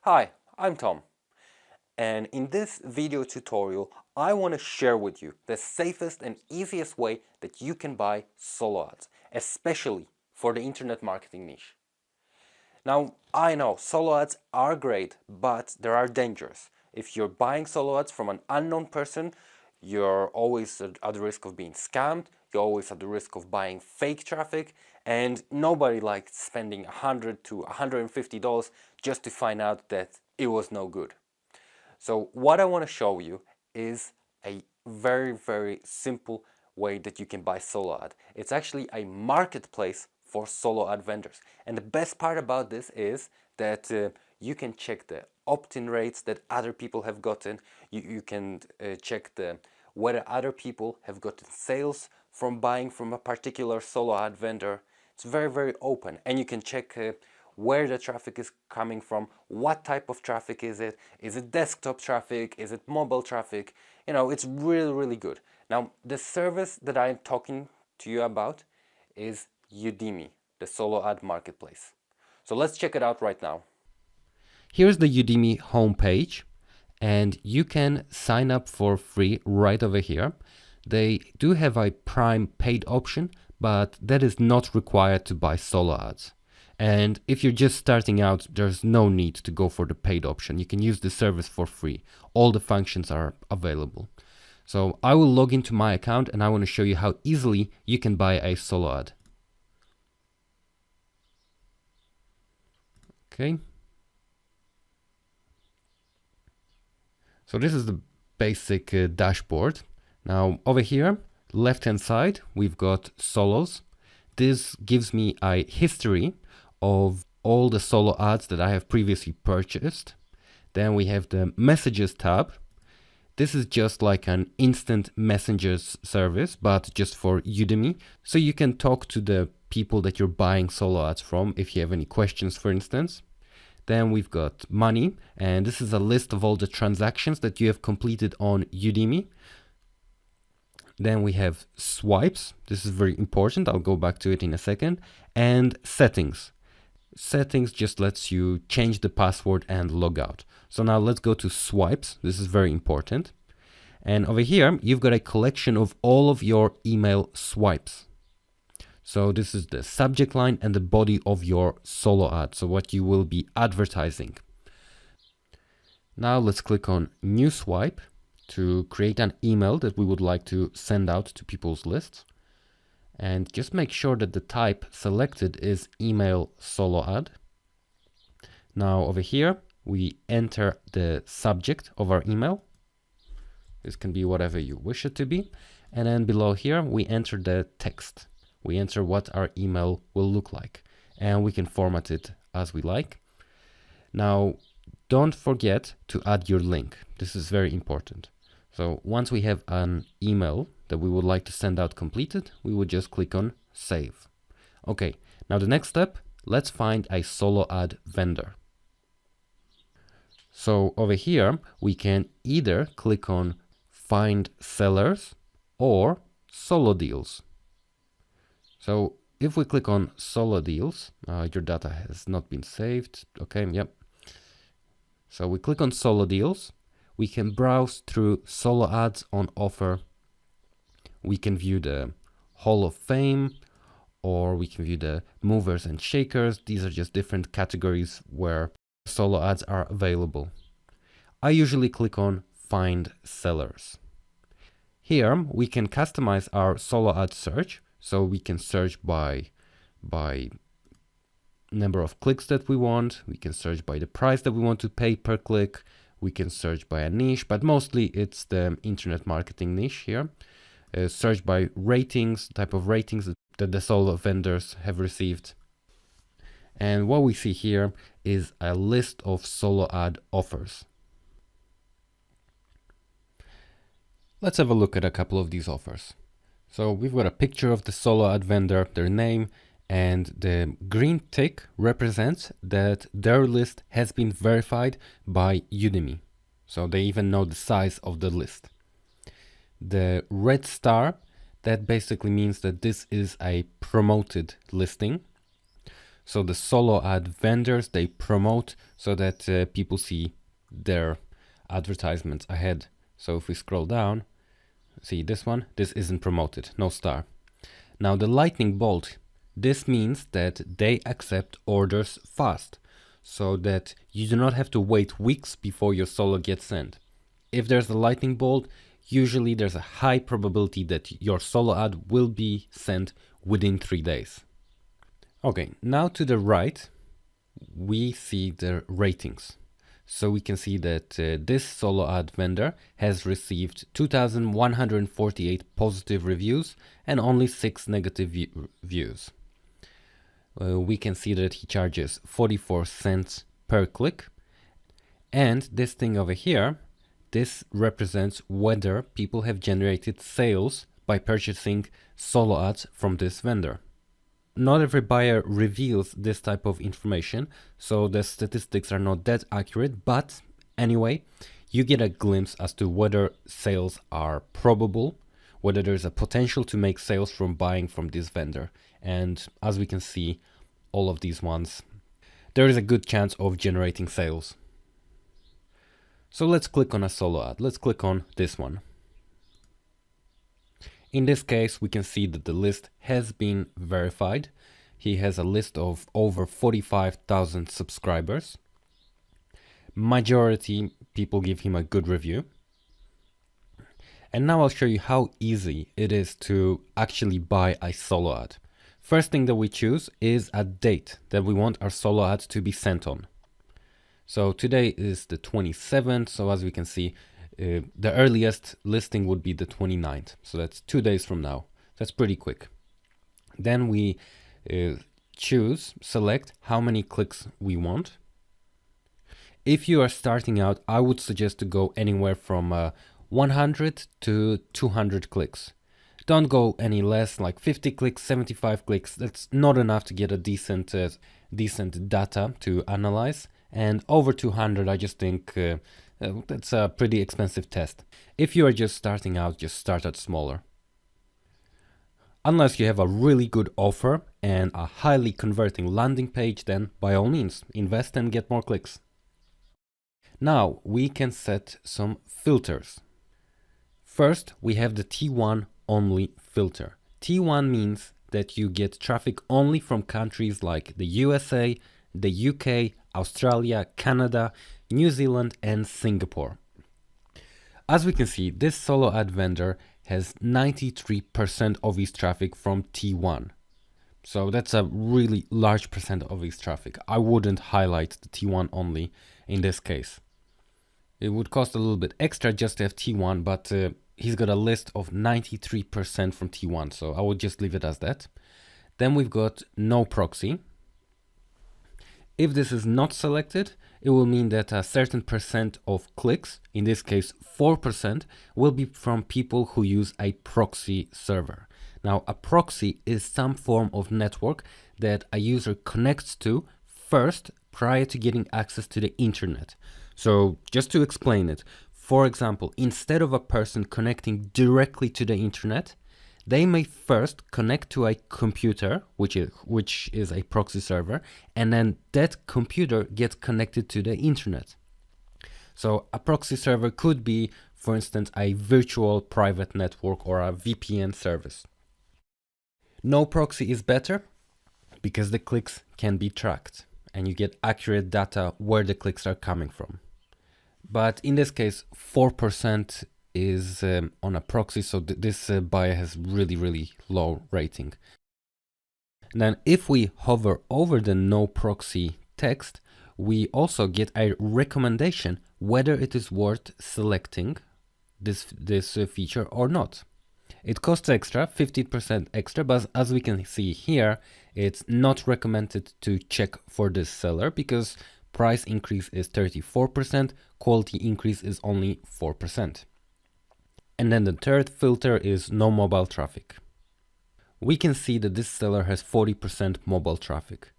Hi, I'm Tom, and in this video tutorial I want to share with you the safest and easiest way that you can buy solo ads, especially for the internet marketing niche. Now, I know solo ads are great, but they are dangerous. If you're buying solo ads from an unknown person, you're always at the risk of being scammed, you're always at the risk of buying fake traffic, and nobody likes spending $100 to $150 just to find out that it was no good. So what I want to show you is a very simple way that you can buy solo ad. It's actually a marketplace for solo ad vendors. And the best part about this is that you can check the opt-in rates that other people have gotten. You can check whether other people have gotten sales from buying from a particular solo ad vendor. It's very open, and you can check where the traffic is coming from, what type of traffic is it desktop traffic, is it mobile traffic, it's really good. Now, the service that I'm talking to you about is Udemy, the solo ad marketplace. So let's check it out right now. Here's the Udemy homepage, and you can sign up for free right over here. They do have a Prime paid option, but that is not required to buy solo ads. And if you're just starting out, there's no need to go for the paid option. You can use the service for free. All the functions are available. So I will log into my account and I want to show you how easily you can buy a solo ad. Okay. So this is the basic dashboard. Now over here, left hand side, we've got solos. This gives me a history of all the solo ads that I have previously purchased. Then we have the messages tab. This is just like an instant messengers service, but just for Udemy. So you can talk to the people that you're buying solo ads from if you have any questions, for instance. Then we've got money, and this is a list of all the transactions that you have completed on Udemy. Then we have swipes. This is very important. I'll go back to it in a second. And settings. Settings just lets you change the password and log out. So now let's go to swipes. This is very important. And over here, you've got a collection of all of your email swipes. So this is the subject line and the body of your solo ad. So what you will be advertising. Now let's click on new swipe to create an email that we would like to send out to people's lists. And just make sure that the type selected is email solo ad. Now over here, we enter the subject of our email. This can be whatever you wish it to be. And then below here, we enter the text. We enter what our email will look like. And we can format it as we like. Now, don't forget to add your link. This is very important. So once we have an email that we would like to send out completed, we would just click on save. Okay, now the next step, let's find a solo ad vendor. So over here, we can either click on find sellers or solo deals. So if we click on solo deals, your data has not been saved. Okay, yep. So we click on solo deals. We can browse through solo ads on offer. We can view the Hall of Fame, or we can view the movers and shakers. These are just different categories where solo ads are available. I usually click on find sellers. Here we can customize our solo ad search. So we can search by number of clicks that we want. We can search by the price that we want to pay per click. We can search by a niche, but mostly it's the internet marketing niche here. Search by ratings, type of ratings that the solo vendors have received. And what we see here is a list of solo ad offers. Let's have a look at a couple of these offers. So we've got a picture of the solo ad vendor, their name, and the green tick represents that their list has been verified by Udemy. So they even know the size of the list. The red star, that basically means that this is a promoted listing. So the solo ad vendors, they promote so that people see their advertisements ahead. So if we scroll down, see this one, this isn't promoted, no star. Now the lightning bolt, this means that they accept orders fast, so that you do not have to wait weeks before your solo gets sent. If there's a lightning bolt, usually there's a high probability that your solo ad will be sent within 3 days. Okay, now to the right, we see the ratings. So we can see that this solo ad vendor has received 2,148 positive reviews and only 6 negative views. We can see that he charges 44 cents per click. And this thing over here, this represents whether people have generated sales by purchasing solo ads from this vendor. Not every buyer reveals this type of information, so the statistics are not that accurate, but anyway, you get a glimpse as to whether sales are probable, whether there's a potential to make sales from buying from this vendor. And as we can see, all of these ones, there is a good chance of generating sales. So let's click on a solo ad. Let's click on this one. In this case, we can see that the list has been verified. He has a list of over 45,000 subscribers. Majority people give him a good review. And now I'll show you how easy it is to actually buy a solo ad. First thing that we choose is a date that we want our solo ad to be sent on. So today is the 27th, so as we can see, the earliest listing would be the 29th. So that's 2 days from now. That's pretty quick. Then we select how many clicks we want. If you are starting out, I would suggest to go anywhere from 100 to 200 clicks. Don't go any less, like 50 clicks, 75 clicks. That's not enough to get a decent data to analyze. And over 200, I just think that's a pretty expensive test. If you are just starting out, just start out smaller. Unless you have a really good offer and a highly converting landing page, then by all means, invest and get more clicks. Now we can set some filters. First, we have the T1 only filter. T1 means that you get traffic only from countries like the USA, the UK, Australia, Canada, New Zealand, and Singapore. As we can see, this solo ad vendor has 93% of his traffic from T1. So that's a really large percent of his traffic. I wouldn't highlight the T1 only in this case. It would cost a little bit extra just to have T1, but he's got a list of 93% from T1, so I would just leave it as that. Then we've got no proxy. If this is not selected, it will mean that a certain percent of clicks, in this case 4%, will be from people who use a proxy server. Now, a proxy is some form of network that a user connects to first prior to getting access to the internet. So just to explain it, for example, instead of a person connecting directly to the internet, they may first connect to a computer, which is a proxy server, and then that computer gets connected to the internet. So a proxy server could be, for instance, a virtual private network or a VPN service. No proxy is better because the clicks can be tracked and you get accurate data where the clicks are coming from. But in this case, 4% is on a proxy, so this buyer has really low rating. And then if we hover over the no proxy text, we also get a recommendation whether it is worth selecting this feature or not. It costs extra, 50% extra, but as we can see here, it's not recommended to check for this seller because price increase is 34%, quality increase is only 4%. And then the third filter is no mobile traffic. We can see that this seller has 40% mobile traffic.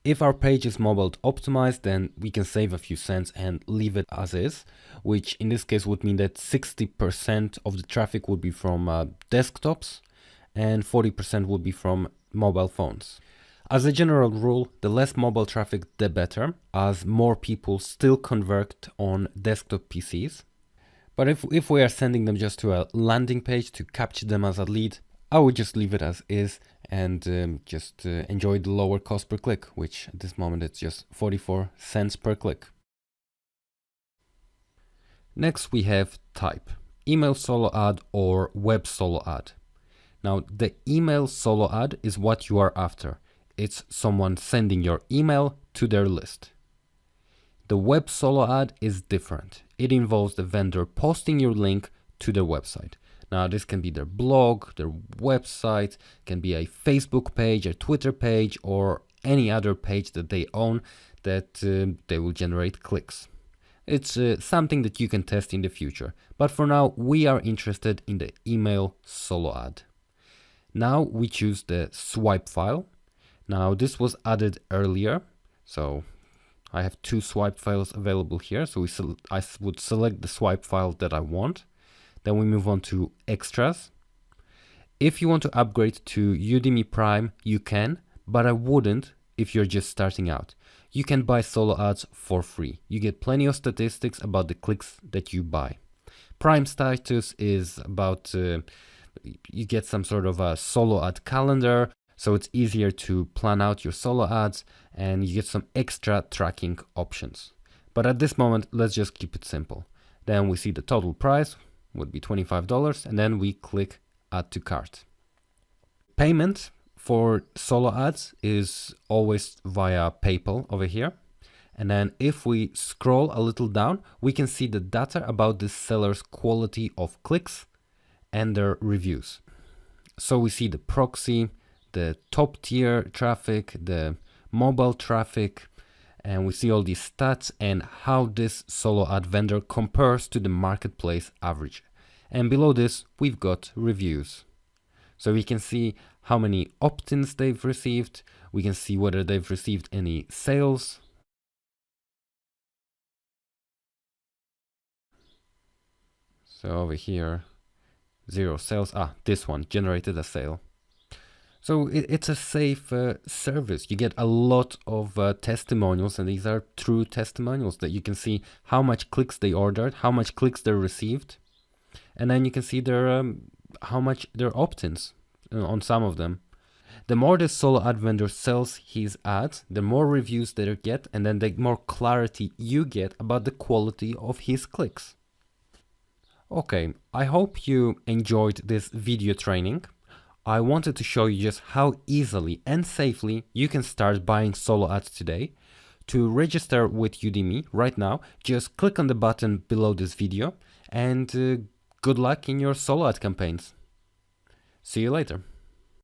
If our page is mobile optimized, then we can save a few cents and leave it as is, which in this case would mean that 60% of the traffic would be from desktops and 40% would be from mobile phones. As a general rule, the less mobile traffic, the better, as more people still convert on desktop PCs. But if we are sending them just to a landing page to capture them as a lead, I would just leave it as is and just enjoy the lower cost per click, which at this moment it's just 44 cents per click. Next we have type, email solo ad or web solo ad. Now the email solo ad is what you are after. It's someone sending your email to their list. The web solo ad is different. It involves the vendor posting your link to their website. Now this can be their blog, their website, can be a Facebook page, a Twitter page, or any other page that they own that they will generate clicks. It's something that you can test in the future, but for now we are interested in the email solo ad. Now we choose the swipe file. Now this was added earlier, so I have two swipe files available here, so I would select the swipe file that I want. Then we move on to extras. If you want to upgrade to Udemy Prime, you can, but I wouldn't if you're just starting out. You can buy solo ads for free. You get plenty of statistics about the clicks that you buy. Prime status is about, you get some sort of a solo ad calendar, so it's easier to plan out your solo ads and you get some extra tracking options. But at this moment, let's just keep it simple. Then we see the total price would be $25 and then we click add to cart. Payment for solo ads is always via PayPal over here. And then if we scroll a little down, we can see the data about the seller's quality of clicks and their reviews. So we see the proxy, the top tier traffic, the mobile traffic, and we see all these stats and how this solo ad vendor compares to the marketplace average. And below this, we've got reviews. So we can see how many opt-ins they've received. We can see whether they've received any sales. So over here, 0 sales. This one generated a sale. So it's a safe service. You get a lot of testimonials, and these are true testimonials that you can see how much clicks they ordered, how much clicks they received, and then you can see their how much their opt-ins on some of them. The more the solo ad vendor sells his ads, the more reviews they get, and then the more clarity you get about the quality of his clicks. Okay, I hope you enjoyed this video training. I wanted to show you just how easily and safely you can start buying solo ads today. To register with Udemy right now, just click on the button below this video and good luck in your solo ad campaigns. See you later.